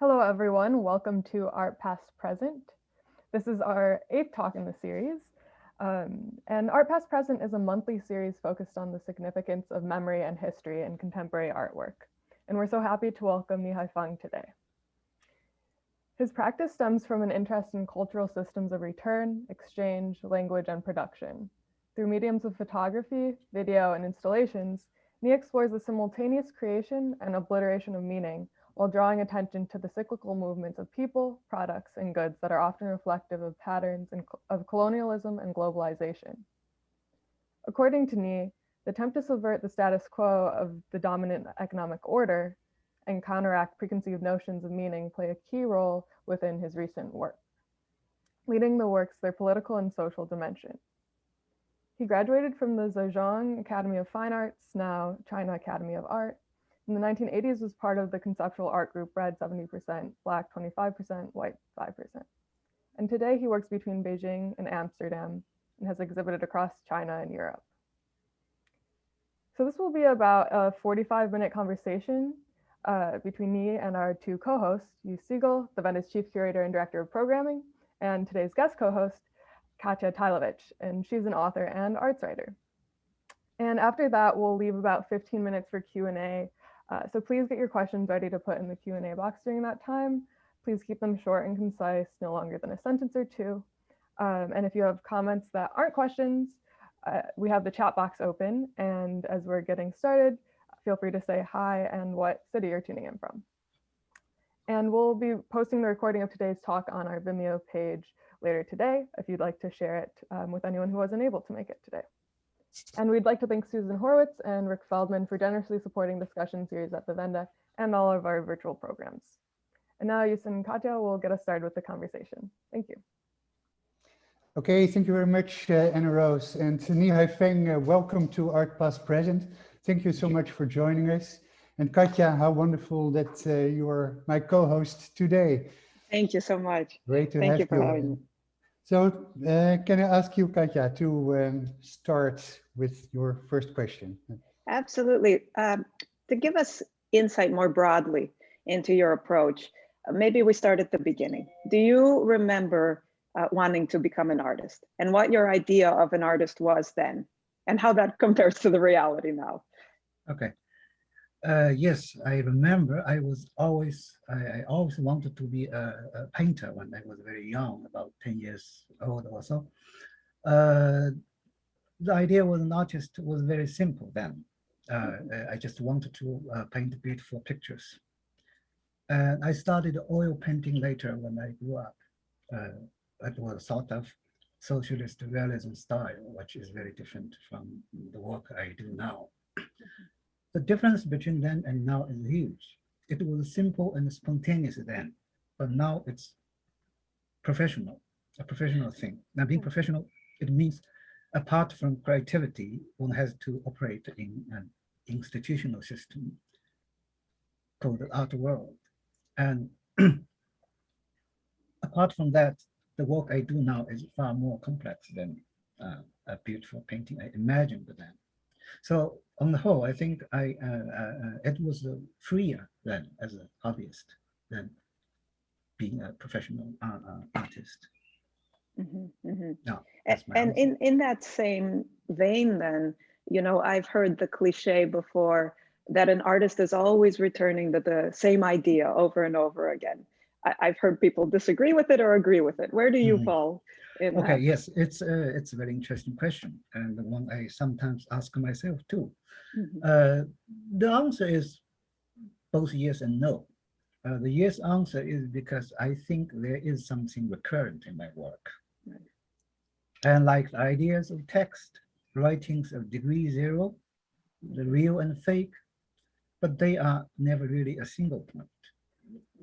Hello, everyone. Welcome to Art Past Present. This is our 8th talk in the series. And Art Past Present is a monthly series focused on the significance of memory and history in contemporary artwork. And we're so happy to welcome Ni Haifeng today. His practice stems from an interest in cultural systems of return, exchange, language, and production. Through mediums of photography, video, and installations, Ni explores the simultaneous creation and obliteration of meaning while drawing attention to the cyclical movements of people, products, and goods that are often reflective of patterns of colonialism and globalization. According to Ni, the attempt to subvert the status quo of the dominant economic order and counteract preconceived notions of meaning play a key role within his recent work, leading the works their political and social dimension. He graduated from the Zhejiang Academy of Fine Arts, now China Academy of Art. In the 1980s was part of the conceptual art group Red 70%, Black 25%, White 5%. And today he works between Beijing and Amsterdam and has exhibited across China and Europe. So this will be about a 45-minute conversation between me and our two co-hosts, Segal, the Venda's Chief Curator and Director of Programming, and today's guest co-host, Katya Tylevich, and she's an author and arts writer. And after that, we'll leave about 15 minutes for Q&A. So please get your questions ready to put in the Q&A box during that time. Please keep them short and concise, no longer than a sentence or two. And if you have comments that aren't questions, we have the chat box open. And as we're getting started, feel free to say hi and what city you're tuning in from. And we'll be posting the recording of today's talk on our Vimeo page later today, if you'd like to share it with anyone who wasn't able to make it today. And we'd like to thank Susan Horwitz and Rick Feldman for generously supporting discussion series at the Venda and all of our virtual programs. And now Yusuf and Katya will get us started with the conversation. Thank you. Okay, thank you very much, Anna Rose. And Ni Haifeng, welcome to Art Past Present. Thank you so much for joining us. And Katya, how wonderful that you are my co-host today. Thank you so much. Great to have you. Thank you for having me. So can I ask you, Katya, to start with your first question? Absolutely. To give us insight more broadly into your approach, maybe we start at the beginning. Do you remember wanting to become an artist and what your idea of an artist was then and how that compares to the reality now? Okay. Yes, I remember I always wanted to be a painter when I was very young, about 10 years old or so. The idea was very simple then. I just wanted to paint beautiful pictures. And I started oil painting later when I grew up. It was sort of socialist realism style, which is very different from the work I do now. The difference between then and now is huge. It was simple and spontaneous then, but now it's professional, a professional thing. Now being professional, it means apart from creativity, one has to operate in an institutional system called the art world. And apart from that, the work I do now is far more complex than a beautiful painting I imagined then. So on the whole, I think it was freer then as a hobbyist than being a professional artist. Mm-hmm, mm-hmm. No, and in that same vein then, you know, I've heard the cliche before that an artist is always returning to the same idea over and over again. I've heard people disagree with it or agree with it. Where do you fall in Okay, that? yes, it's a very interesting question, and the one I sometimes ask myself too. Mm-hmm. The answer is both yes and no. The yes answer is because I think there is something recurrent in my work. Right. And like the ideas of text, writings of degree zero, the real and fake, but they are never really a single point,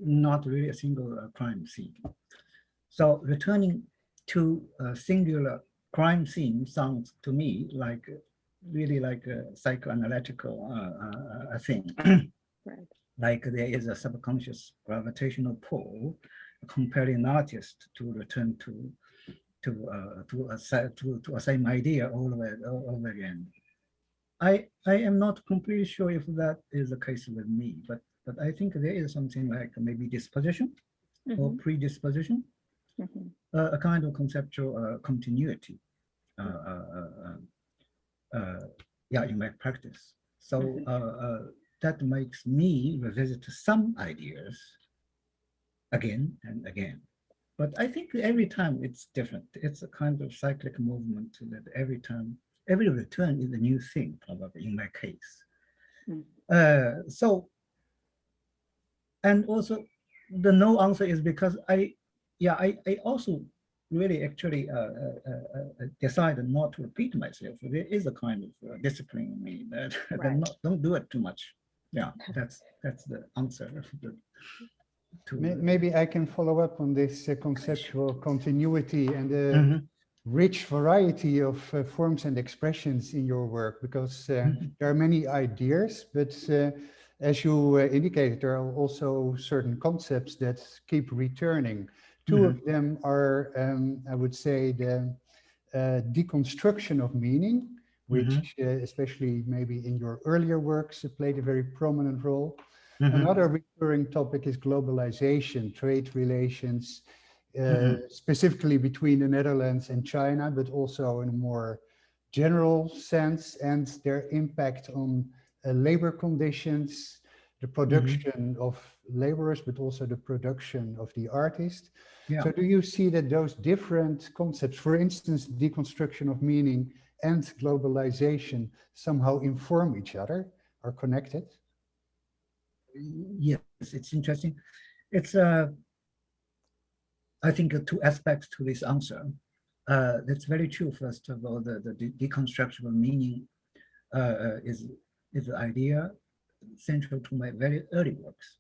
not really a single crime scene. So returning to a singular crime scene sounds to me like really like a psychoanalytical thing. Right. Like there is a subconscious gravitational pull compelling an artist to return to a same idea all over again. I am not completely sure if that is the case with me, but but I think there is something like maybe disposition or predisposition, a kind of conceptual continuity. Yeah, in my practice. So that makes me revisit some ideas again and again. But I think every time it's different. It's a kind of cyclic movement that every time, every return is a new thing, probably in my case. So, and also the no answer is because I also really actually decided not to repeat myself. There is a kind of discipline in me that, Right. don't do it too much. Yeah, that's the answer. Maybe I can follow up on this conceptual continuity and the rich variety of forms and expressions in your work, because there are many ideas, but as you indicated, there are also certain concepts that keep returning. Two of them are, I would say, the deconstruction of meaning, which especially maybe in your earlier works played a very prominent role. Another recurring topic is globalization, trade relations, specifically between the Netherlands and China, but also in a more general sense, and their impact on labor conditions, the production of laborers, but also the production of the artist. Yeah. So do you see that those different concepts, for instance, deconstruction of meaning and globalization, somehow inform each other, are connected? Yes, it's interesting. It's I think two aspects to this answer. That's very true. First of all, the deconstruction of meaning is the idea central to my very early works.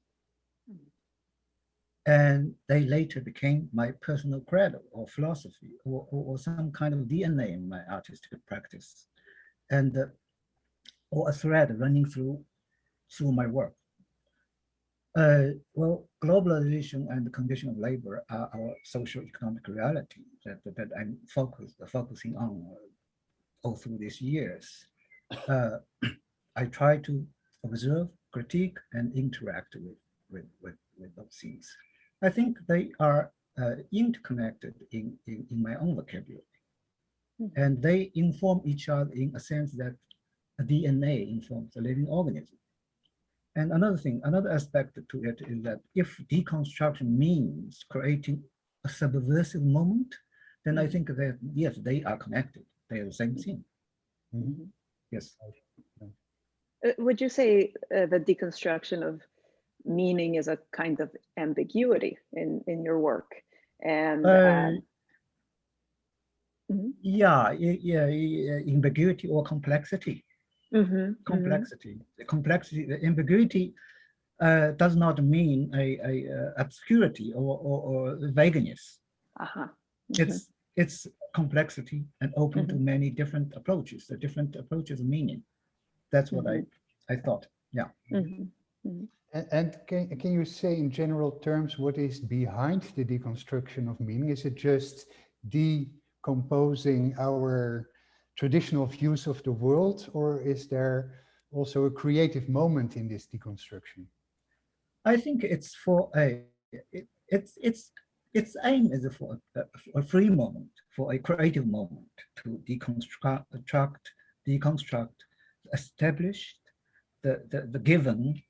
And they later became my personal credo or philosophy or some kind of DNA in my artistic practice, and or a thread running through my work. Well, globalization and the condition of labor are our socio-economic reality that I'm focusing on all through these years. I try to observe, critique, and interact with those things. I think they are interconnected in my own vocabulary. And they inform each other in a sense that a DNA informs a living organism. And another aspect to it is that if deconstruction means creating a subversive moment, then I think that, yes, they are connected. They are the same thing. Yes. Would you say the deconstruction of meaning is a kind of ambiguity in your work? And yeah, ambiguity or complexity. Complexity. The complexity, the ambiguity does not mean a obscurity or vagueness. It's complexity and open to many different approaches, the different approaches of meaning. That's what I thought. Yeah. And can you say in general terms what is behind the deconstruction of meaning? Is it just decomposing our traditional views of the world, or is there also a creative moment in this deconstruction? I think it's for its aim is for a free moment, for a creative moment to deconstruct, establish the given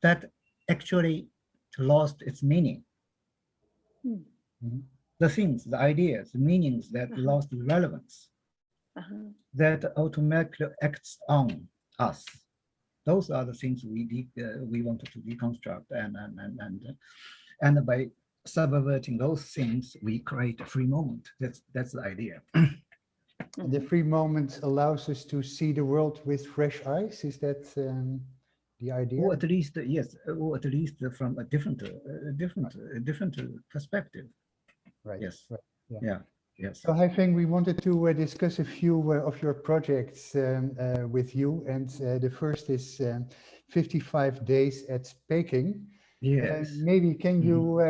that actually lost its meaning. The things, the ideas, the meanings that lost relevance, that automatically acts on us. Those are the things we wanted to deconstruct, and by subverting those things, we create a free moment. That's the idea. The free moment allows us to see the world with fresh eyes. Is that the idea? Or at least, yes, or at least from a different perspective. Right. Yes. Right. Yeah. Yes. So Haifeng, we wanted to discuss a few of your projects with you, and the first is 55 Days at Peking. Yes. Maybe can you,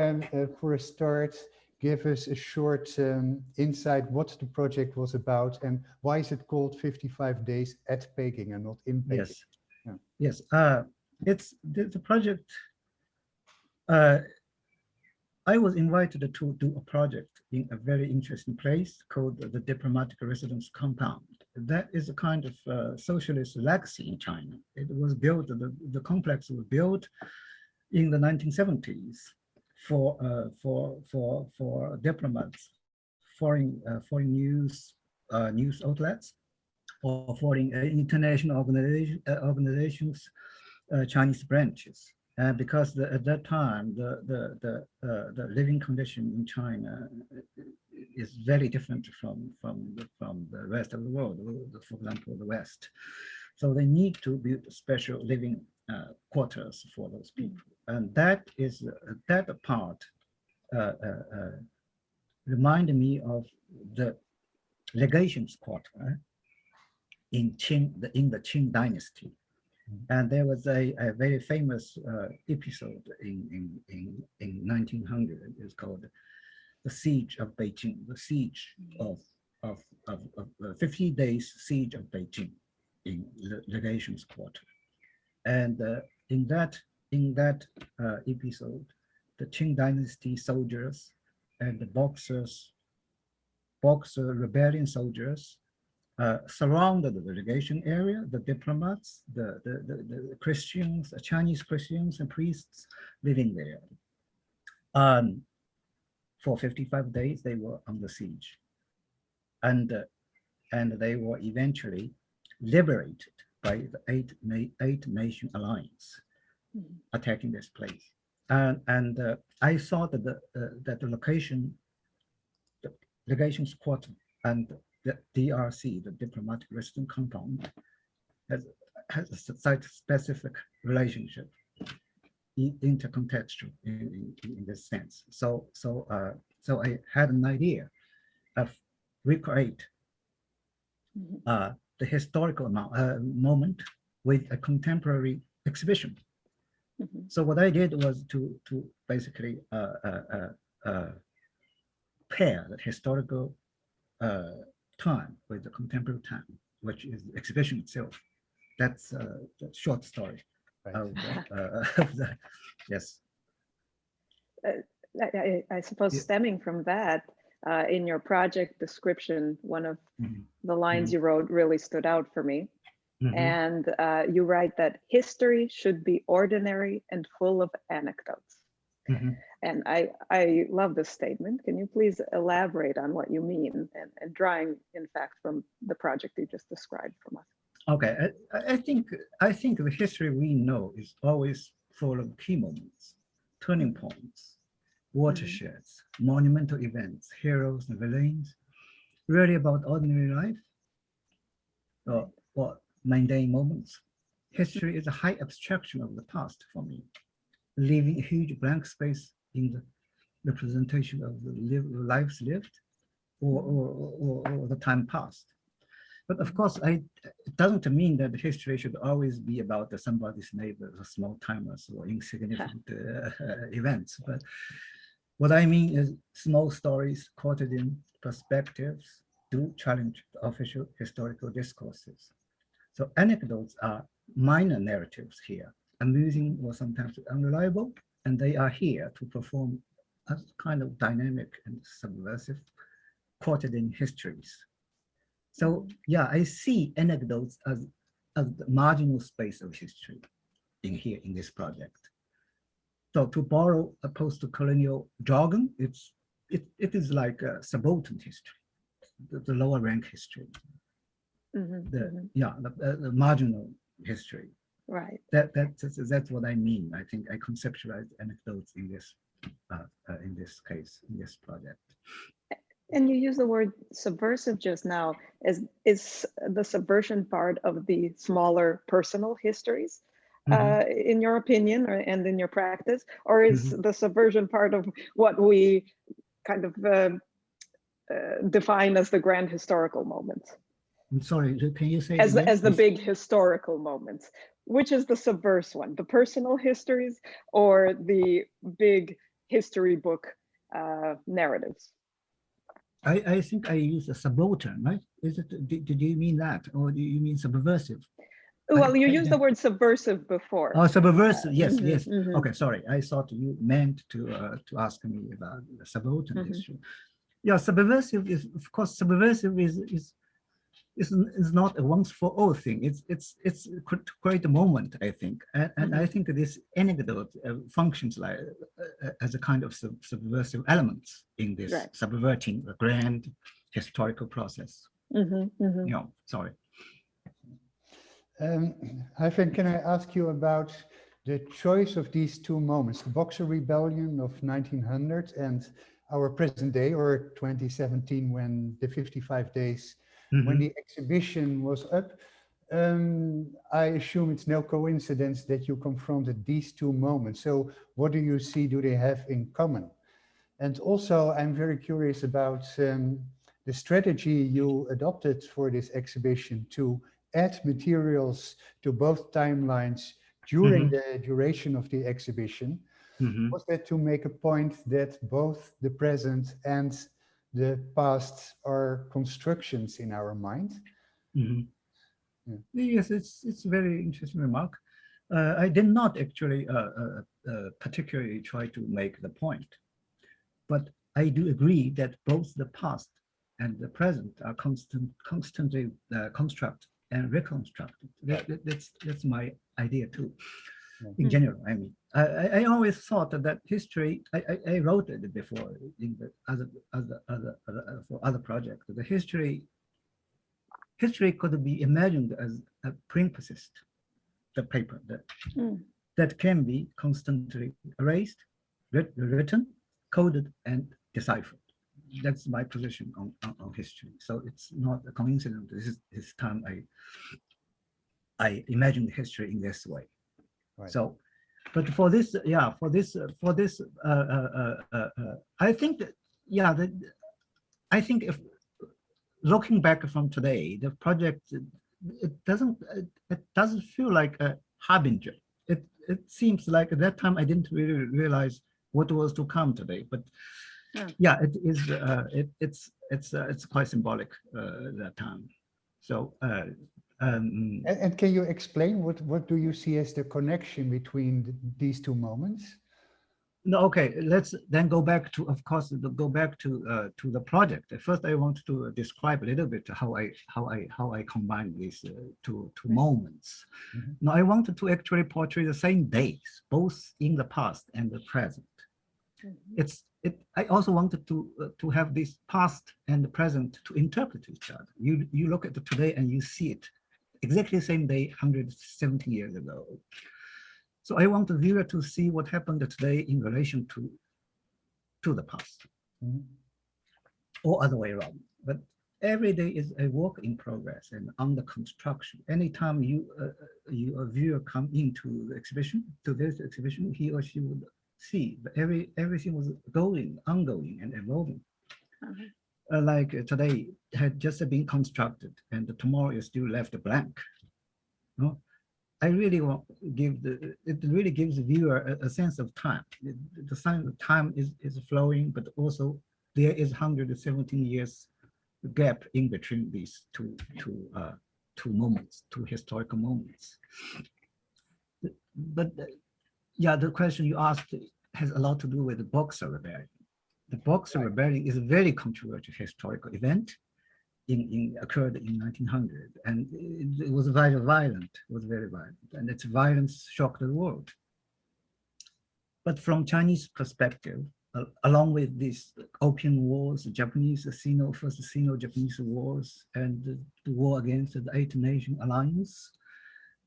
for a start, give us a short insight what the project was about and why is it called 55 Days at Peking and not in Peking? Yes. Yeah. Yes. It's the project. I was invited to do a project in a very interesting place called the Diplomatic Residence Compound. That is a kind of socialist legacy in China. It was built, the complex was built in the 1970s for diplomats, foreign news outlets, or foreign international organizations, Chinese branches. Because at that time, the living condition in China is very different from the rest of the world, for example, the West. So they need to build special living quarters for those people. And that is that part reminded me of the legations quarter in the Qing dynasty. And there was a very famous episode in 1900. It's called the Siege of Beijing, the siege of 50 days siege of Beijing in the legations quarter. And in that episode, the Qing dynasty soldiers and the Boxer rebellion soldiers surrounded the legation area, the diplomats, the Christians, the Chinese Christians and priests living there. For 55 days, they were under siege. And they were eventually liberated by the Eight Nation Alliance attacking this place. And I saw that the location, the legations quarter and the DRC, the Diplomatic Residence Compound, has a site-specific relationship, intercontextual in this sense. So I had an idea of recreate the historical moment with a contemporary exhibition. So what I did was to basically pair the historical time with the contemporary time, which is the exhibition itself. That's the short story. Right. Yes. I suppose stemming from that, in your project description, one of the lines you wrote really stood out for me. And you write that history should be ordinary and full of anecdotes. And I love this statement. Can you please elaborate on what you mean and drawing, in fact, from the project you just described from us? Okay, I think the history we know is always full of key moments, turning points, watersheds, monumental events, heroes and villains, really about ordinary life or mundane moments. History is a high abstraction of the past for me, leaving a huge blank space in the representation of the lives lived or the time past. But of course, it doesn't mean that history should always be about somebody's neighbors or small timers or insignificant events. But what I mean is small stories quoted in perspectives do challenge the official historical discourses. So anecdotes are minor narratives here, amusing or sometimes unreliable, and they are here to perform a kind of dynamic and subversive quoted in histories. So yeah, I see anecdotes as the marginal space of history in this project. So to borrow a post-colonial jargon, it is like a subaltern history, the lower rank history. The marginal history. Right. That's what I mean. I think I conceptualized anecdotes in this case, in this project. And you use the word subversive just now. Is the subversion part of the smaller personal histories, in your opinion, and in your practice, or is the subversion part of what we kind of define as the grand historical moments? I'm sorry, can you say as the big historical moments? Which is the subverse one, the personal histories or the big history book narratives. I think I use a subaltern, right? Is it? Did you mean that, or do you mean subversive? Well, you used the word subversive before. Oh, subversive. Yes, yes. mhm. Okay, sorry. I thought you meant to ask me about the subaltern issue. Yeah, subversive is, of course, subversive is not a once for all thing. It's to create a moment, I think, and I think this anecdote functions like as a kind of subversive elements in this subverting the grand historical process. Yeah, sorry. Haifeng, can I ask you about the choice of these two moments, the Boxer Rebellion of 1900 and our present day, or 2017, when the 55 days, when the exhibition was up? I assume it's no coincidence that you confronted these two moments. So what do you see, do they have in common? And also, I'm very curious about the strategy you adopted for this exhibition to add materials to both timelines during the duration of the exhibition. Was that to make a point that both the present and the past are constructions in our mind? Yeah. Yes, it's a very interesting remark. I did not actually particularly try to make the point, but I do agree that both the past and the present are constantly constructed and reconstructed. That's my idea too. In general, I mean, I always thought that history. I wrote it before in the for other projects. The history could be imagined as a palimpsest, the paper that can be constantly erased, written, coded, and deciphered. That's my position on history. So it's not a coincidence. This time I imagined history in this way. Right. So, but for this, yeah, I think that, yeah, I think if looking back from today, the project, it doesn't feel like a harbinger. It seems like at that time I didn't really realize what was to come today. But yeah, it is. It's quite symbolic that time. So. And can you explain what do you see as the connection between these two moments? No, okay. Let's then go back to, of course, go back to the project. First, I want to describe a little bit how I combine these two moments. Now, I wanted to actually portray the same days, both in the past and the present. I also wanted to have this past and the present to interpret each other. You look at the today and you see it exactly the same day 170 years ago. So I want the viewer to see what happened today in relation to the past, or other way around. But every day is a work in progress and under construction. Anytime a viewer come into the exhibition, to this exhibition, he or she would see that everything was ongoing and evolving. Like today had just been constructed, and tomorrow is still left blank. No? I really want to give it really gives the viewer a sense of time. The sign of time is flowing, but also there is 117 years gap in between these two moments, two historical moments. But yeah, the question you asked has a lot to do with the Boxer Rebellion. The Boxer Rebellion is a very controversial historical event. Occurred in 1900, and it was very violent. And its violence shocked the world. But from Chinese perspective, along with these Opium Wars, the first Sino-Japanese Wars, and the war against the Eight Nation Alliance,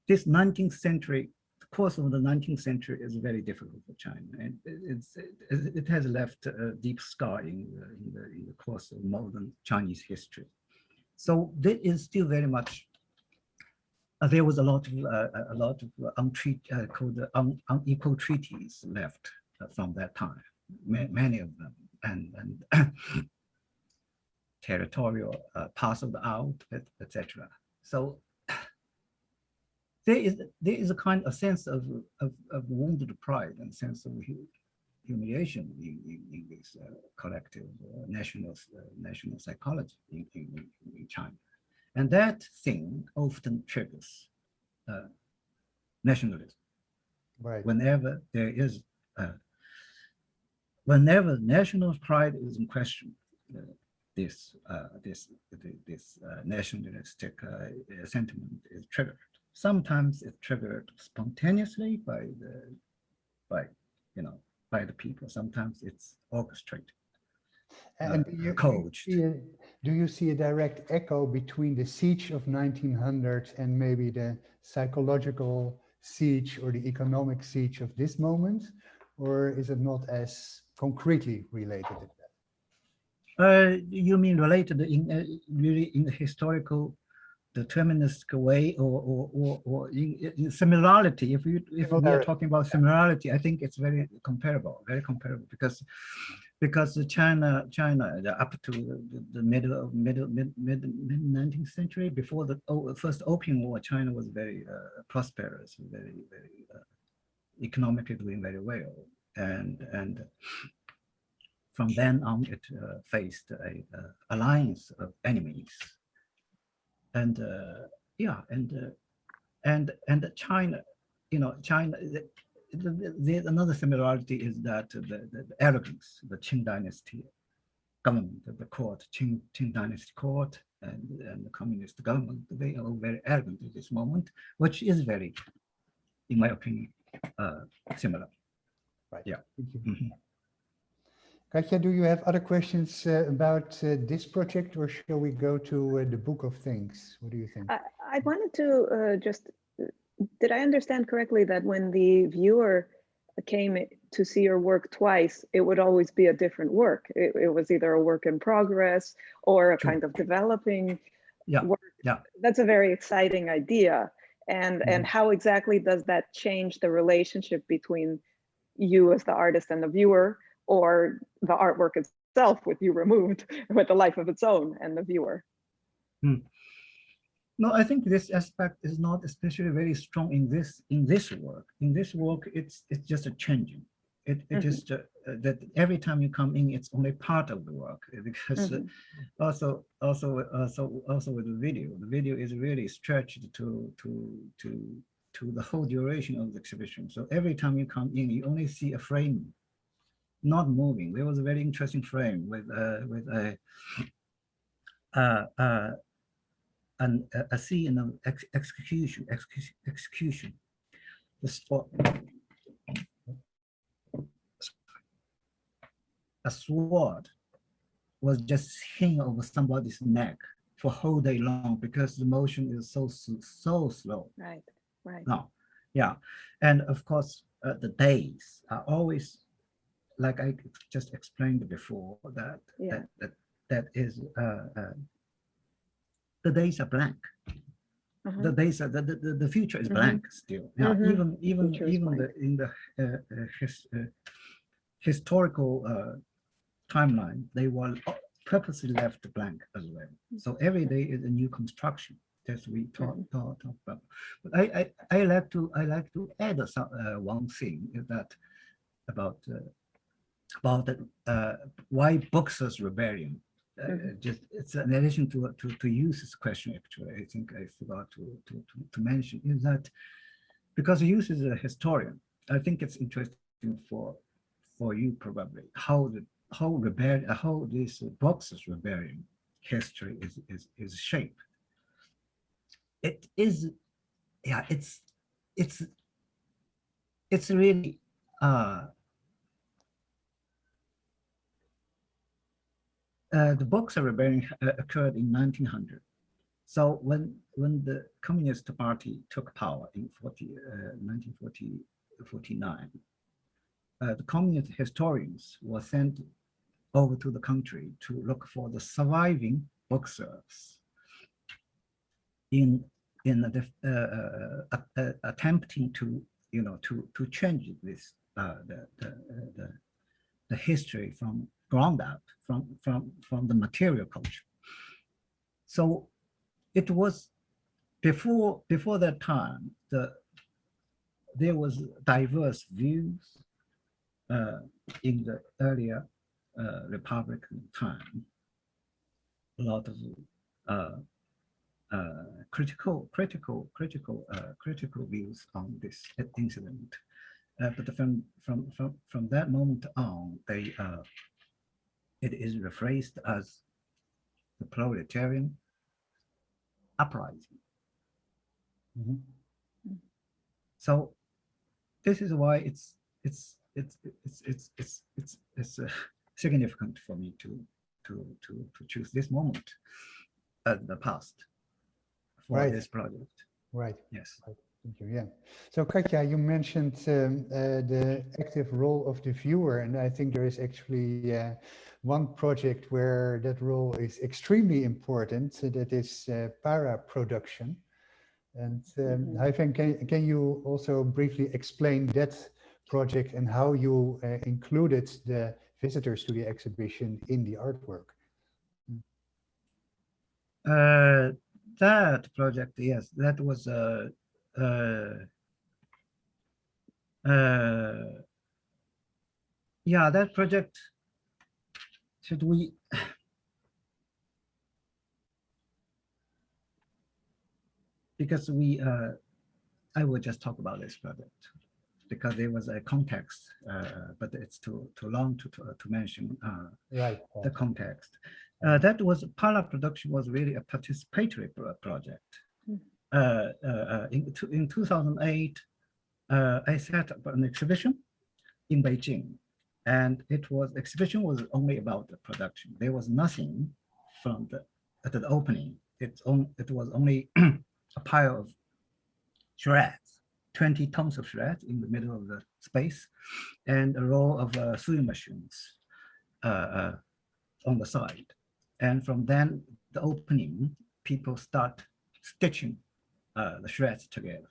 this 19th century, the course of the 19th century is very difficult for China, and it has left a deep scar in the course of modern Chinese history. So there is still very much. There was a lot of unequal treaties left from that time, many of them, and territorial parceled out, etc. So there is a kind of sense of wounded pride and sense of humiliation in this collective national psychology in China. And that thing often triggers nationalism. Right. Whenever there is, whenever national pride is in question, this nationalistic sentiment is triggered. Sometimes it's triggered spontaneously by the people. Sometimes it's orchestrated. And coached. do you see a direct echo between the siege of 1900 and maybe the psychological siege or the economic siege of this moment? Or is it not as concretely related to that? You mean related really in the historical deterministic way, or in similarity? If we are talking about similarity, I think it's very comparable, because China up to the mid 19th century, before the first Opium War, China was very prosperous, very economically doing very well, and from then on it faced a alliance of enemies, and China, China. Another similarity is that the arrogance, the Qing dynasty government, the court, Qing dynasty court, and the communist government, they are very arrogant at this moment, which is very, in my opinion, similar. Right. Yeah. Thank you. Katya, do you have other questions about this project, or shall we go to the Book of Things? What do you think? I wanted to just, did I understand correctly that when the viewer came to see your work twice, it would always be a different work? It was either a work in progress or a kind of developing work. Yeah. That's a very exciting idea. And how exactly does that change the relationship between you as the artist and the viewer, or the artwork itself with you removed, with a life of its own and the viewer? No, I think this aspect is not especially very strong in this work. In this work, it's just a changing. It just that every time you come in, it's only part of the work, because also with the video is really stretched to the whole duration of the exhibition. So every time you come in, you only see a frame, not moving. There was a very interesting frame with a scene of execution. The spot, a sword was just hanging over somebody's neck for a whole day long, because the motion is so slow. Right. No, yeah, and of course the days are always, like I just explained before, that is the days are blank. The days are the future is blank still. Yeah, even in the historical timeline, they were purposely left blank as well. So every day is a new construction, as we talk about. But I like to add one thing, is that about why Boxer's rebellion. Just it's in addition to use this question, actually, I think I forgot to mention, is that because Use is a historian, I think it's interesting for you probably how this Boxer's rebellion history is shaped. It is, yeah, it's really the Boxer rebellion occurred in 1900. So when the Communist Party took power in 1949, the communist historians were sent over to the country to look for the surviving Boxers in attempting to change this the history from ground up, from the material culture. So it was before that time, there was diverse views in the earlier Republican time, a lot of critical views on this incident. But from that moment on, it is rephrased as the proletarian uprising. Mhm. So this is why it's significant for me to choose this moment as the past for Right. this project. Right. Yes. Right. Thank you. Yeah. So Katya, you mentioned the active role of the viewer, and I think there is actually one project where that role is extremely important. So that is para production. And Haifeng, can you also briefly explain that project and how you included the visitors to the exhibition in the artwork? That project, yes, that was yeah, that project. Should we? Because I will just talk about this project because there was a context, but it's too long to mention Right. the context. That was Para Production was really a participatory project. In 2008, I set up an exhibition in Beijing, and exhibition was only about the production. There was nothing from at the opening. It was only a pile of shreds, 20 tons of shreds in the middle of the space, and a row of sewing machines on the side. And from then, the opening, people start stitching the shreds together.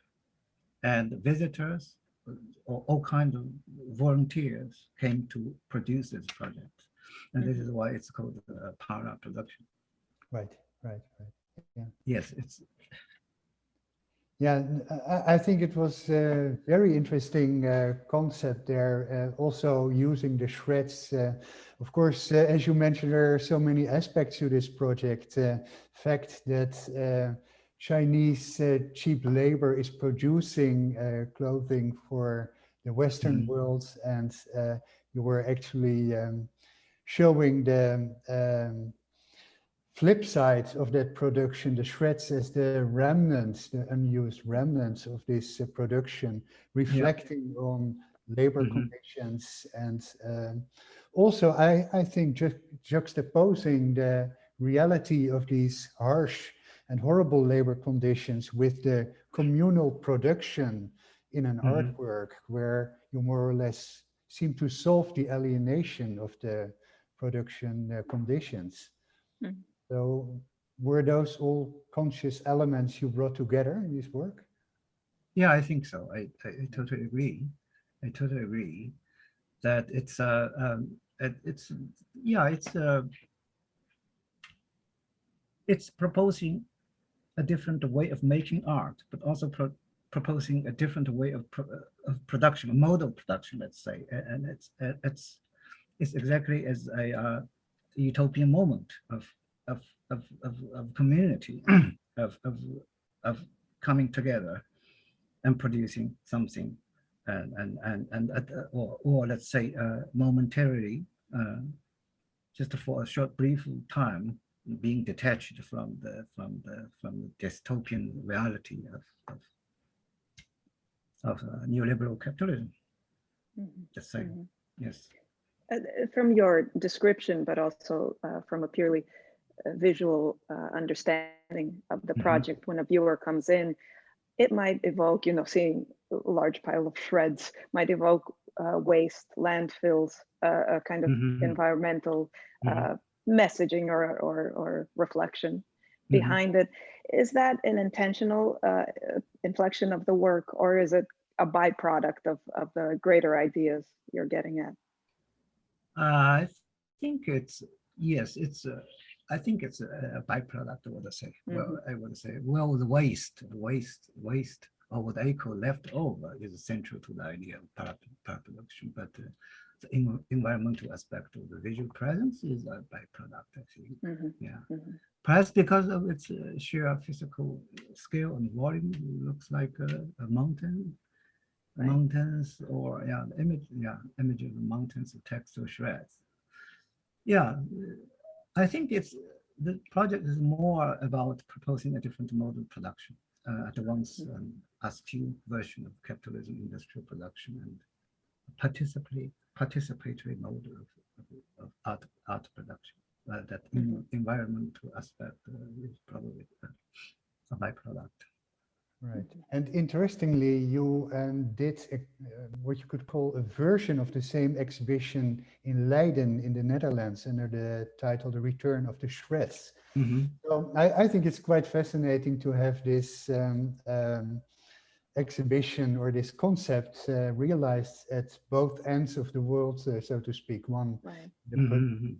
And the visitors, or all kinds of volunteers came to produce this project. And this is why it's called Para Production. Right, right, right. Yeah. Yes, it's. Yeah, I think it was a very interesting concept there, also using the shreds. Of course, as you mentioned, there are so many aspects to this project. Fact that Chinese cheap labor is producing clothing for the Western world, and you were actually showing the flip side of that production, the shreds as the remnants, the unused remnants of this production, reflecting on labor conditions, and also I think juxtaposing the reality of these harsh and horrible labor conditions with the communal production in an artwork where you more or less seem to solve the alienation of the production conditions. So were those all conscious elements you brought together in this work? Yeah, I think so. I totally agree. I totally agree that it's it's proposing a different way of making art, but also proposing a different way of production, a mode of production, let's say, and it's exactly as a utopian moment of community, of coming together and producing something, or let's say momentarily, just for a short brief time, being detached from the dystopian reality of neoliberal capitalism. Let's say, yes. From your description, but also from a purely visual understanding of the project, when a viewer comes in, it might evoke, seeing a large pile of shreds might evoke waste, landfills, a kind of environmental messaging or reflection behind it. Is that an intentional inflection of the work, or is it a byproduct of the greater ideas you're getting at? I think it's, yes, it's I think it's a byproduct. I would say, well, the waste, or what I call left over, is central to the idea of power production. But the environmental aspect of the visual presence is a byproduct, I think. Yeah. Perhaps because of its sheer physical scale and volume, it looks like a mountain, mountains, or the image of the mountains of textile shreds. Yeah, I think the project is more about proposing a different mode of production, at once an askew version of capitalism, industrial production, and participatory mode of art production. That environmental aspect is probably a byproduct. Right. And interestingly, you did what you could call a version of the same exhibition in Leiden in the Netherlands under the title The Return of the Shreds. So I think it's quite fascinating to have this exhibition or this concept realized at both ends of the world, so to speak. One, the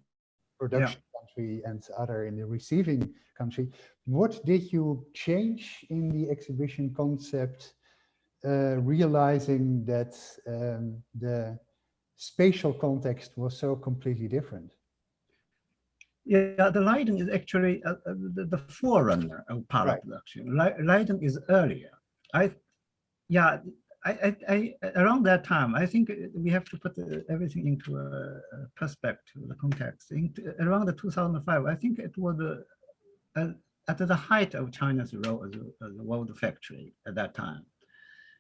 production country, and the other in the receiving country. What did you change in the exhibition concept, realizing that the spatial context was so completely different? Yeah, the Leiden is actually the forerunner of para production. Leiden is earlier. Around that time, I think we have to put everything into a perspective, the context. Around the 2005, I think it was at the height of China's role as a world factory at that time.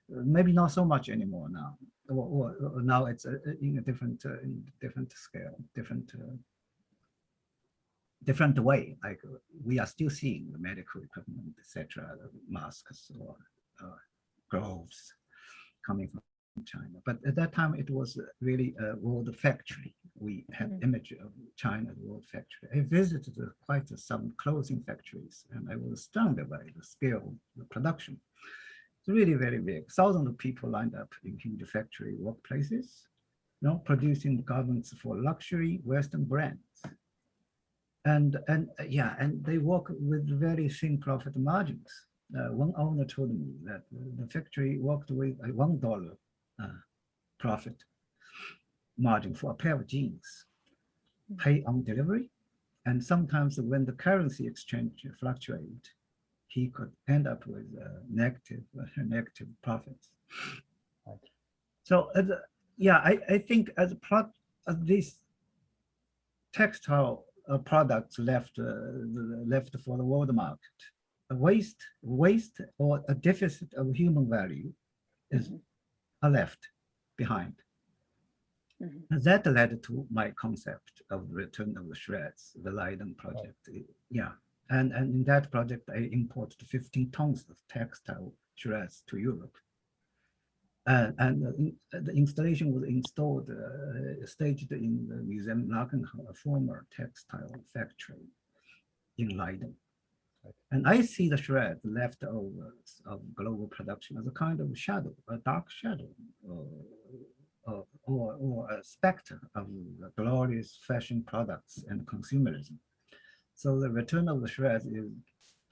Maybe not so much anymore now. Or now it's in a different scale, different way. Like we are still seeing the medical equipment, etc., masks or gloves coming from China. But at that time, it was really a world factory. We had image of China as a world factory. I visited quite some clothing factories, and I was stunned by the scale of the production. It's really very big. Thousands of people lined up in huge factory workplaces, producing garments for luxury Western brands. And they work with very thin profit margins. One owner told me that the factory worked with a $1 profit margin for a pair of jeans, pay on delivery, and sometimes when the currency exchange fluctuated, he could end up with negative profits. So I think as these textile products left for the world market, a waste or a deficit of human value are left behind. That led to my concept of the return of the shreds, the Leiden project. And in that project, I imported 15 tons of textile shreds to Europe. And the installation was staged in the Museum Lakenhall, a former textile factory in Leiden. And I see the shreds leftovers of global production as a kind of shadow, a dark shadow, or a specter of the glorious fashion products and consumerism. So the return of the shreds is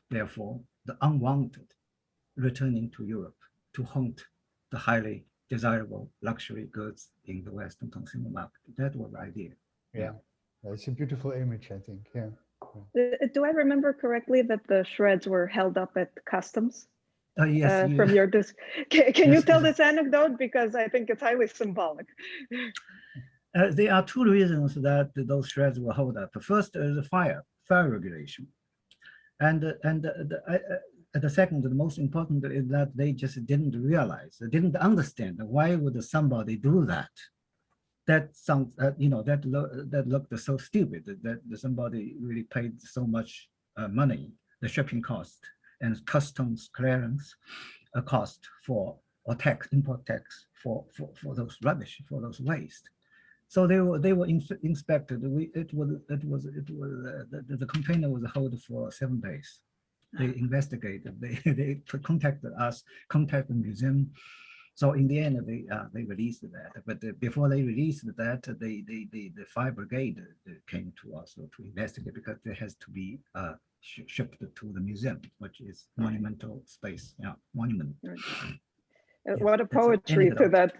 therefore the unwanted returning to Europe to haunt the highly desirable luxury goods in the Western consumer market. That was the idea. Yeah, it's a beautiful image, I think. Yeah. Do I remember correctly that the shreds were held up at customs? Yes. From your disc. Can you tell this anecdote? Because I think it's highly symbolic. There are two reasons that those shreds were held up. First is the fire regulation. And the second, the most important, is that they just didn't realize, they didn't understand why would somebody do that. That sounds, that looked so stupid that somebody really paid so much money, the shipping cost and customs clearance cost for, or tax, import tax for those rubbish, for those waste. So they were inspected. The container was held for 7 days. They investigated. They contacted us, contacted the museum. So in the end, they released that. But before they released that, the fire brigade came to us to investigate, because it has to be shipped to the museum, which is monumental space. Monument. What a poetry to that.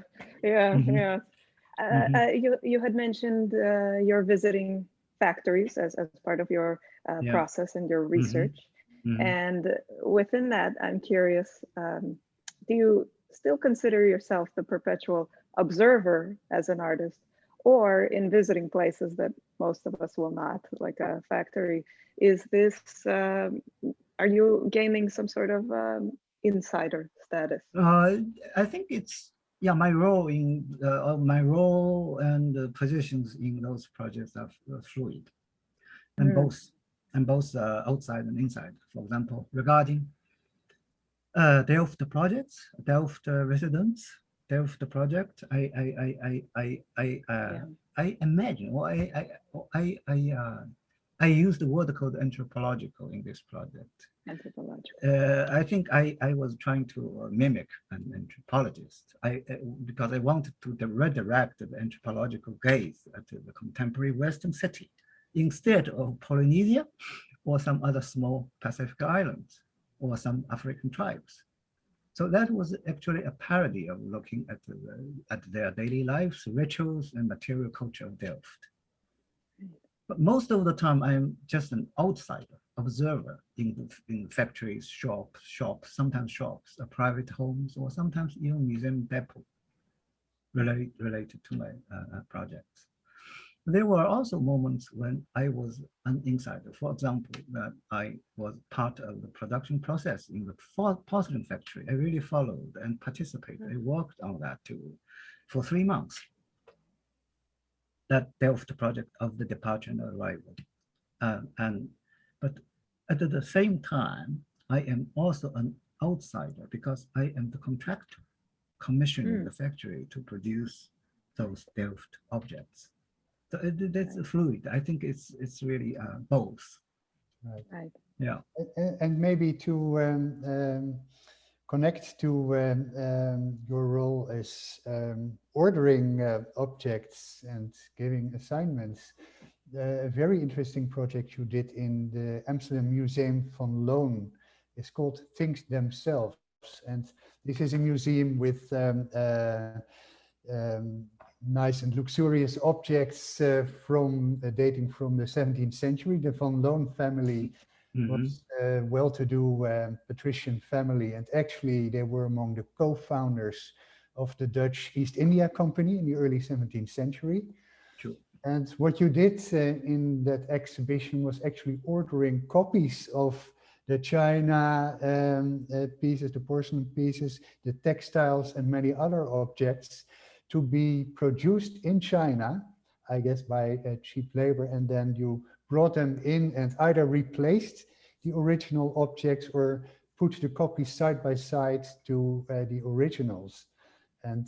Yeah. You had mentioned you're visiting factories as part of your Yeah. process and your research. And within that, I'm curious, do you still consider yourself the perpetual observer as an artist, or in visiting places that most of us will not, like a factory? Is this, are you gaining some sort of insider status? I think it's, yeah, my role and the positions in those projects are fluid, and both outside and inside. For example, regarding Delft projects, Delft residents, Delft project, I imagine, or I use the word called anthropological in this project. Anthropological. I think I was trying to mimic an anthropologist. Because I wanted to redirect the anthropological gaze at the contemporary Western city instead of Polynesia or some other small Pacific islands or some African tribes. So that was actually a parody of looking at their daily lives, rituals, and material culture of Delft. But most of the time, I'm just an outsider, observer in factories, shops, sometimes shops, private homes, or sometimes even museum depot related to my projects. There were also moments when I was an insider. For example, that I was part of the production process in the porcelain factory. I really followed and participated. I worked on that too for 3 months. That Delft project of the departure and arrival. But at the same time, I am also an outsider because I am the contractor commissioning the factory to produce those Delft objects. So that's fluid. I think it's really both. Right. Yeah. And maybe to connect to your role as ordering objects and giving assignments, a very interesting project you did in the Amsterdam Museum van Loon is called Things Themselves. And this is a museum with nice and luxurious objects dating from the 17th century. The Van Loon family was a well-to-do patrician family, and actually they were among the co-founders of the Dutch East India Company in the early 17th century. True. And what you did in that exhibition was actually ordering copies of the china pieces, the porcelain pieces, the textiles, and many other objects to be produced in China, I guess by cheap labor, and then you brought them in and either replaced the original objects or put the copies side by side to the originals. And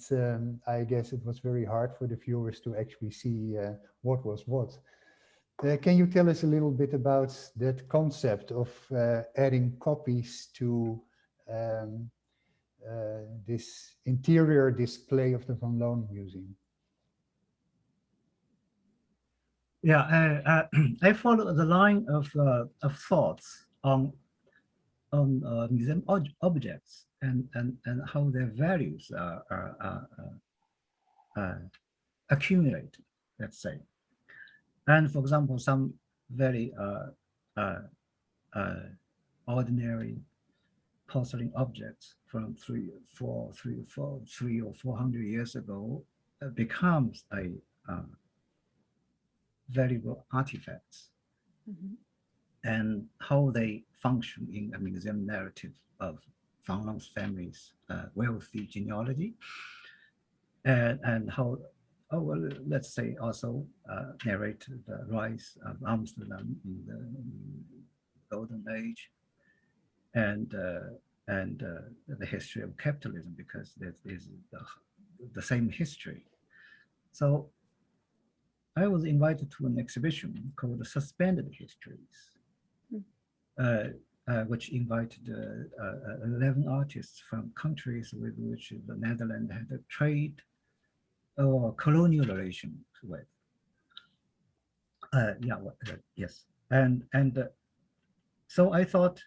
I guess it was very hard for the viewers to actually see what was what. Can you tell us a little bit about that concept of adding copies to this interior display of the Van Loon Museum? Yeah, I follow the line of thoughts on museum objects and how their values are accumulated, let's say. And for example, some very ordinary porcelain objects from 300 or 400 years ago becomes a valuable artifacts, and how they function in a museum narrative of Van Loon's family's wealthy genealogy, and how, well, let's say also narrate the rise of Amsterdam in the Golden Age, and the history of capitalism, because that is the same history. So I was invited to an exhibition called Suspended Histories, which invited 11 artists from countries with which the Netherlands had a trade or colonial relations with. Yes. And so I thought,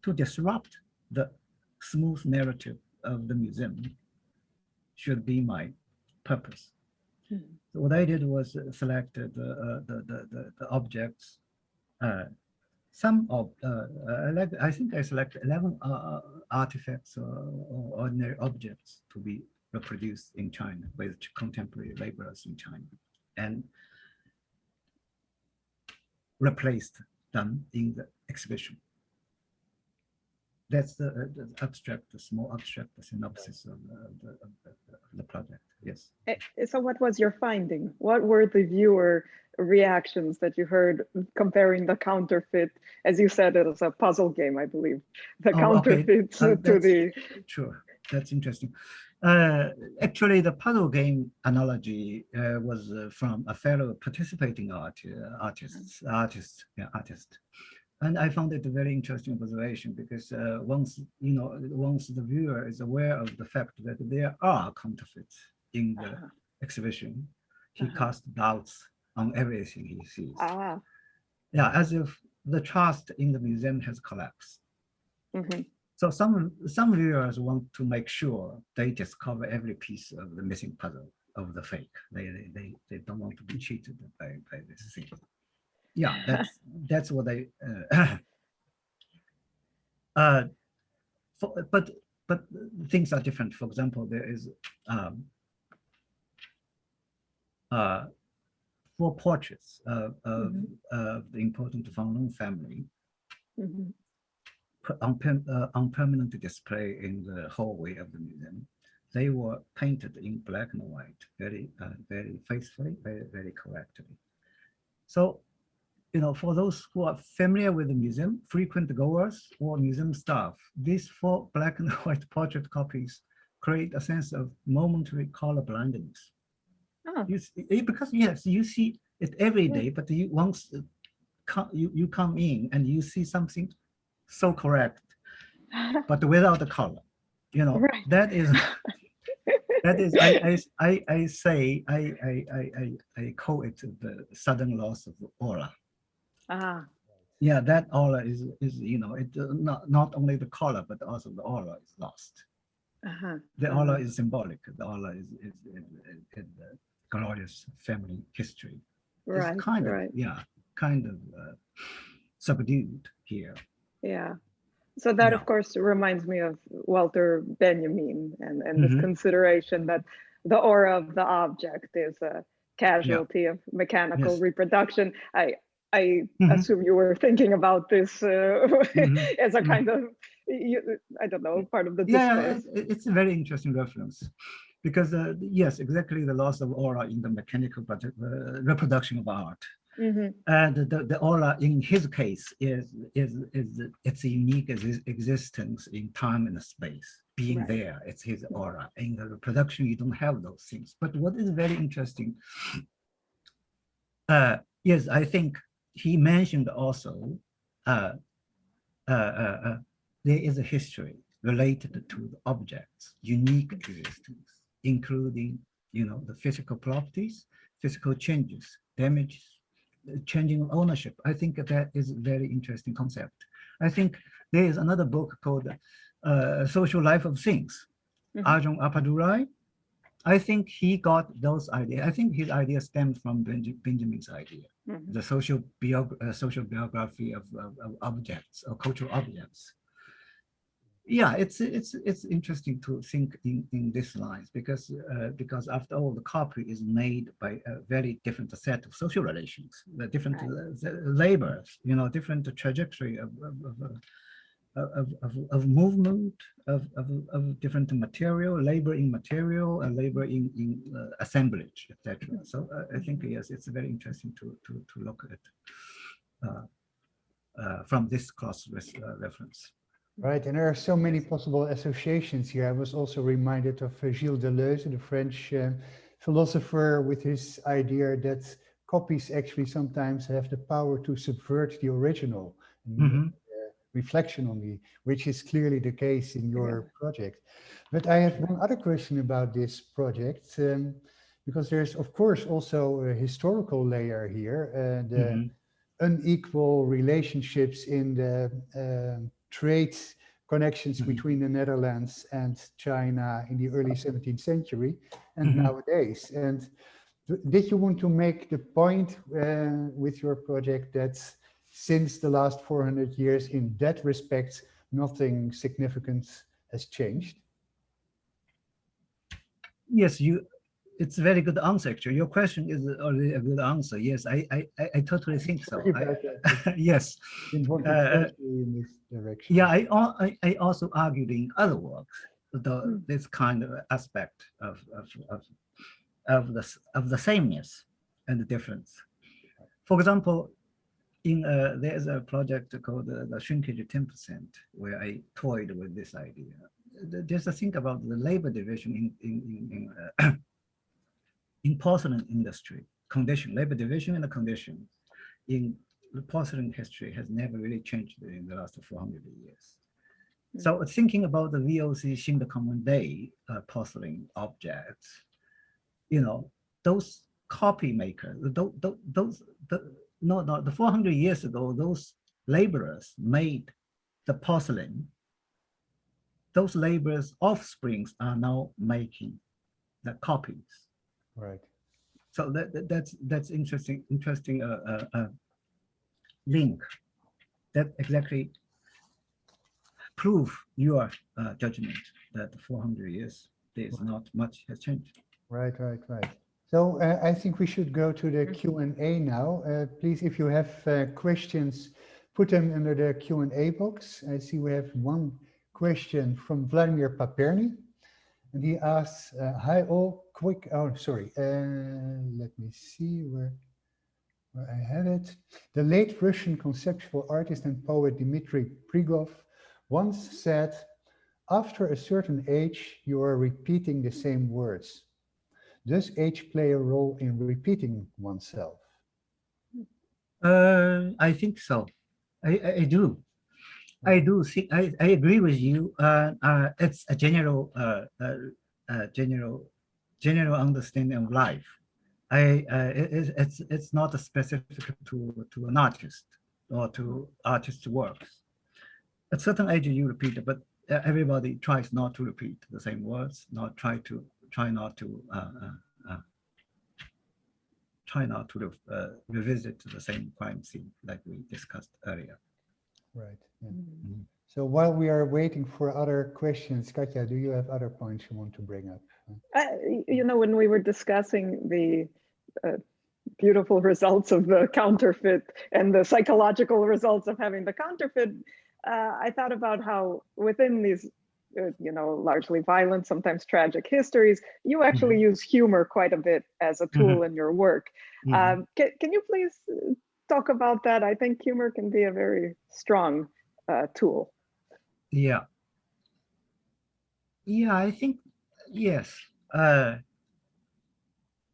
to disrupt the smooth narrative of the museum should be my purpose. Mhm. So what I did was select the objects. Some of I think I selected 11 artifacts or ordinary objects to be reproduced in China with contemporary laborers in China, and replaced them in the exhibition. That's the abstract, the small abstract synopsis of the project. Yes. So what was your finding? What were the viewer reactions that you heard comparing the counterfeit, as you said, it was a puzzle game, I believe, the counterfeits to the... Sure, that's interesting. Actually, the puzzle game analogy was from a fellow participating artist. And I found it a very interesting observation because once the viewer is aware of the fact that there are counterfeits in the exhibition, he casts doubts on everything he sees. Yeah, as if the trust in the museum has collapsed. So some viewers want to make sure they discover every piece of the missing puzzle of the fake. They don't want to be cheated by this thing. Yeah, that's what I. But things are different. For example, there is 4 portraits of the important Van Sant family on permanent display in the hallway of the museum. They were painted in black and white, very faithfully, very correctly. So, for those who are familiar with the museum, frequent goers or museum staff, these 4 black and white portrait copies create a sense of momentary color blindness. Because yes, you see it every day, but you once you come in and you see something so correct, but without the color, that is I call it the sudden loss of aura. Yeah, that aura is not only the color, but also the aura is lost. The aura is symbolic. The aura is the glorious family history. It's kind of subdued here. Yeah. So that, of course, reminds me of Walter Benjamin and this consideration that the aura of the object is a casualty of mechanical reproduction. I assume you were thinking about this as a kind of, I don't know, part of the discourse. Yeah, it's a very interesting reference. Because yes, exactly, the loss of aura in the mechanical reproduction of art. And the aura in his case is its unique existence in time and space. Being there, it's his aura. In the reproduction, you don't have those things. But what is very interesting, yes, I think he mentioned also there is a history related to the object's unique existence, including the physical properties, physical changes, damages, changing ownership. I think that is a very interesting concept. I think there is another book called Social Life of Things, Ajahn Appadurai. I think he got those ideas. I think his idea stemmed from Benjamin's idea, the social biography of objects or cultural objects. Yeah, it's interesting to think in these lines because after all, the copy is made by a very different set of social relations, the different labors, different trajectory of movement, of different material, labor in material, and labor in assemblage, etc. So I think yes, it's very interesting to look at from this cross reference. Right, and there are so many possible associations here. I was also reminded of Gilles Deleuze, the French philosopher, with his idea that copies actually sometimes have the power to subvert the original, reflection on me, which is clearly the case in your project. But I have one other question about this project, because there's of course also a historical layer here, and unequal relationships in the trade connections between the Netherlands and China in the early 17th century and nowadays. And did you want to make the point with your project that since the last 400 years, in that respect, nothing significant has changed? Yes, it's a very good answer, actually. Your question is already a good answer. Yes, I totally think so. Yes. Didn't want to force you in this direction. Yeah, I also argued in other works this kind of aspect of the sameness and the difference. For example, there's a project called the Shrinkage 10%, where I toyed with this idea. Just to think about the labor division in porcelain industry condition, labor division and the conditions in the porcelain history has never really changed in the last 400 years. So thinking about the VOC Xin the Common Day porcelain objects, those copy makers, the 400 years ago, those laborers made the porcelain. Those laborers' offsprings are now making the copies. Right. So that's interesting link that exactly prove your judgment that 400 years there's not much has changed. Right. So I think we should go to the Q&A now. Please, if you have questions, put them under the Q&A box. I see we have one question from Vladimir Paperny, and he asks, hi all, quick, let me see where I had it. The late Russian conceptual artist and poet Dmitry Prigov once said, after a certain age, you are repeating the same words. Does age play a role in repeating oneself? I think so. I do. I do think I agree with you. It's a general general understanding of life. It's not specific to an artist or to artist's works. At certain age you repeat it, but everybody tries not to repeat the same words, try not to revisit the same crime scene like we discussed earlier. Right. Yeah. So while we are waiting for other questions, Katya, do you have other points you want to bring up? When we were discussing the beautiful results of the counterfeit and the psychological results of having the counterfeit, I thought about how within these, largely violent, sometimes tragic histories, you actually use humor quite a bit as a tool in your work. Can you please talk about that? I think humor can be a very strong tool. Yeah, I think, yes.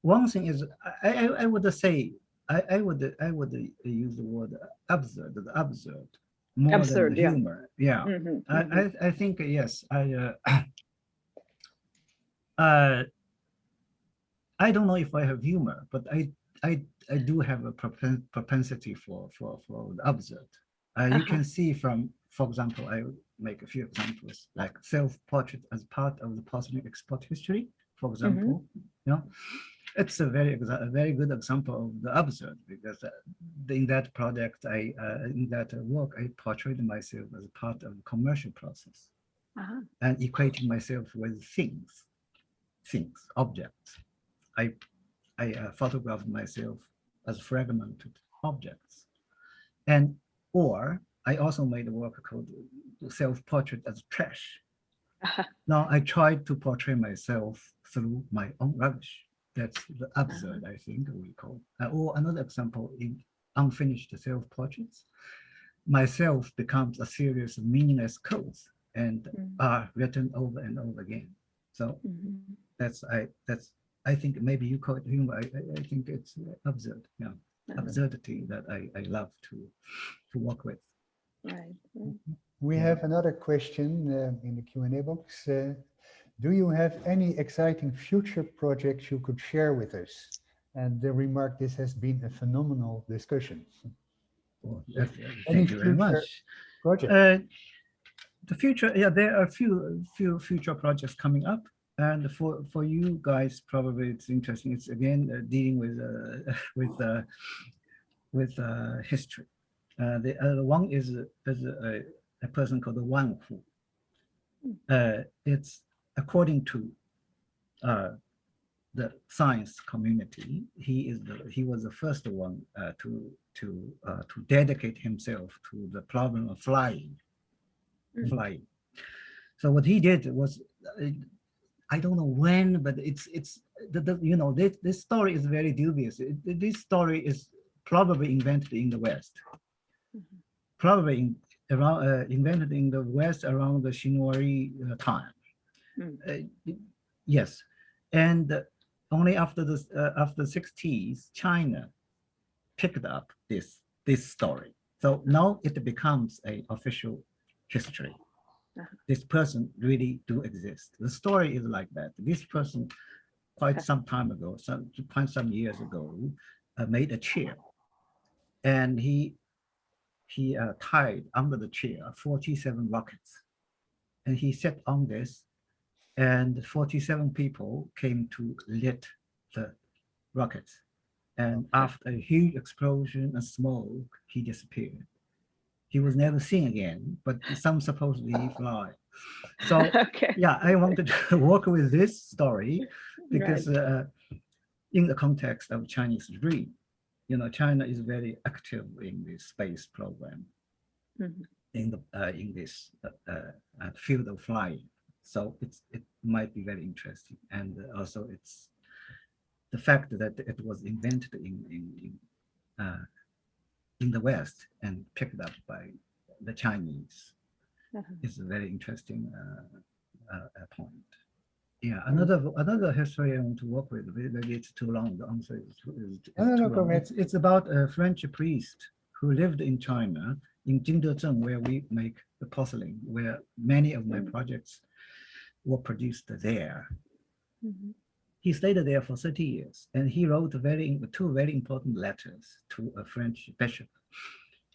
One thing is, I would say, I would use the word absurd more than the humor. Yeah, I think, yes, I don't know if I have humor, but I do have a propensity for the absurd. You can see from, for example, I will make a few examples, like self-portrait as part of the porcelain export history, for example. It's a very good example of the absurd, because in that project, in that work, I portrayed myself as part of the commercial process and equating myself with things, objects. I photographed myself as fragmented objects, or I also made a work called Self-Portrait as Trash. Now I tried to portray myself through my own rubbish. That's the absurd, I think we call. Or another example, in unfinished self-portraits, myself becomes a series of meaningless codes and are written over and over again. So I think maybe you call it humor. I think it's absurd. Yeah, absurdity that I love to work with. Right. We have another question in the Q&A box. Do you have any exciting future projects you could share with us? And the remark, this has been a phenomenal discussion. Well, thank you very much. Project? The future, yeah, there are a few future projects coming up, and for you guys, probably it's interesting. It's again dealing with history. The other one is a person called Wang Hu. It's according to the science community. He was the first one to dedicate himself to the problem of flying. So what he did was, I don't know when, but it's you know, this story is very dubious. This story is probably invented in the West, probably invented in the West around the Xinhui time. Yes, and only after the 60s, China picked up this story. So now it becomes an official history. This person really do exist. The story is like that. This person, quite some time ago, quite some years ago, made a chair, and he tied under the chair 47 rockets, and he sat on this, and 47 people came to lit the rockets, and after a huge explosion and smoke, he disappeared. He was never seen again, but some supposedly fly. So yeah, I wanted to work with this story because in the context of Chinese dream, you know, China is very active in the space program, in this field of flying. So it might be very interesting, and also it's the fact that it was invented in the West and picked up by the Chinese is a very interesting point. Yeah, another history I want to work with. Maybe it's too long. The answer is too long. It's about a French priest who lived in China, in Jingdezheng, where we make the porcelain, where many of my projects were produced there. He stayed there for 30 years, and he wrote two very important letters to a French bishop.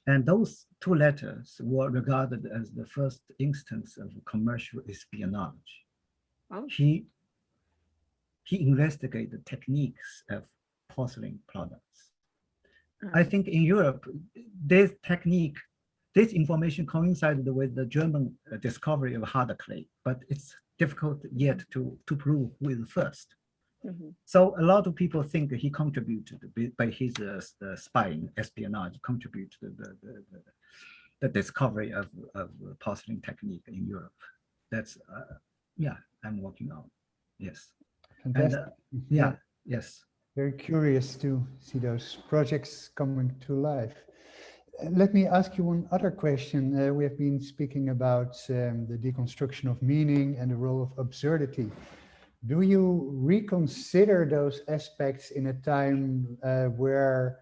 And those two letters were regarded as the first instance of commercial espionage. He investigated techniques of porcelain products. I think in Europe, this information coincided with the German discovery of harder clay, but it's difficult yet to prove who is first. So a lot of people think he contributed by his spying, espionage, contributed the discovery of porcelain technique in Europe. That's yeah, I'm working on. Yes. Fantastic. And, yes. Very curious to see those projects coming to life. Let me ask you one other question. We have been speaking about the deconstruction of meaning and the role of absurdity. Do you reconsider those aspects in a time where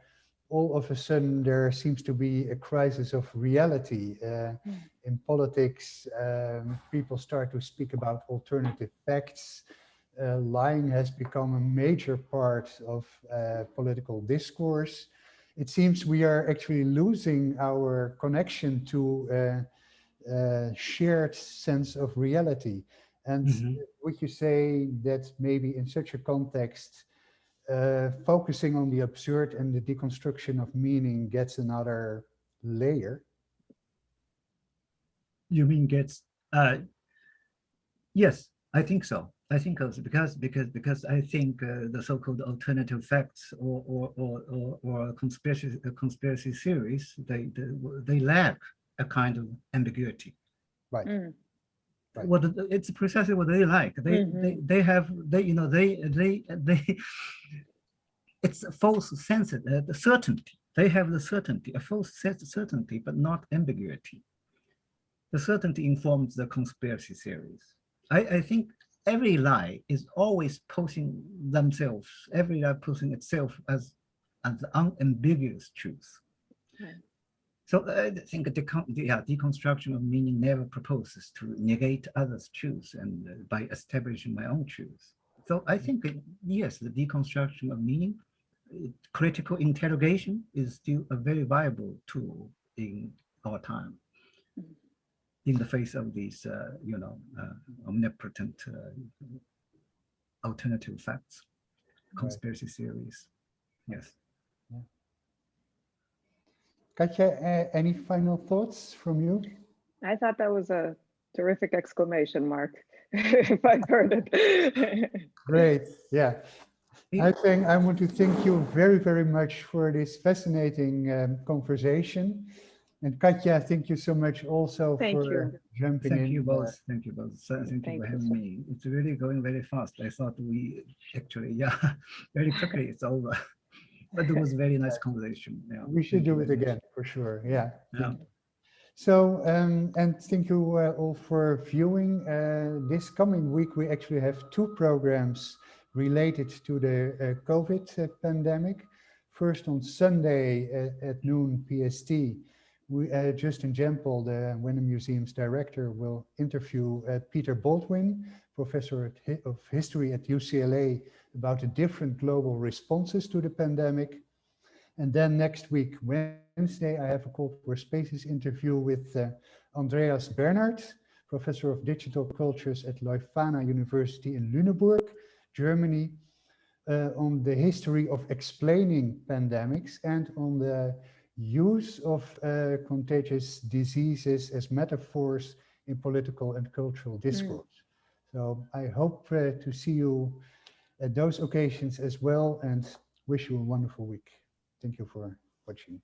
all of a sudden there seems to be a crisis of reality? In politics, people start to speak about alternative facts. Lying has become a major part of political discourse. It seems we are actually losing our connection to a shared sense of reality. And would you say that maybe in such a context, focusing on the absurd and the deconstruction of meaning gets another layer? You mean gets? Yes, I think so. I think also because I think the so-called alternative facts or conspiracy theories they lack a kind of ambiguity. Right. Right. What it's precisely what they like. They it's a false sense the certainty. They have the certainty, a false certainty, but not ambiguity. The certainty informs the conspiracy theories. I think every lie is always posing themselves, every lie posing itself as the unambiguous truth. Right. So I think deconstruction of meaning never proposes to negate others' truths and by establishing my own truth. So I think, yes, the deconstruction of meaning, critical interrogation is still a very viable tool in our time. in the face of these, omnipotent alternative facts, conspiracy theories. Yes. Yeah. Katya, any final thoughts from you? I thought that was a terrific exclamation mark, if I heard it. Great, yeah. I think I want to thank you very, very much for this fascinating conversation. And Katya, thank you so much also Thank for you. jumping in. Thank you both. Thank you both. So, thank you for having sir. me. It's really going very fast. I thought we actually, yeah, very quickly it's over. But it was a very nice conversation. Yeah. We should Thank you do it very much. again for sure. Yeah. Yeah. So, and thank you all for viewing. This coming week, we actually have two programs related to the COVID pandemic. First, on Sunday at noon PST, Justin Jempel, the Wenham Museum's director, will interview Peter Baldwin, professor of history at UCLA, about the different global responses to the pandemic. And then next week, Wednesday, I have a Cold War Spaces interview with Andreas Bernhard, professor of digital cultures at Leuphana University in Lüneburg, Germany, on the history of explaining pandemics and on the use of contagious diseases as metaphors in political and cultural discourse. So I hope to see you at those occasions as well, and wish you a wonderful week. Thank you for watching.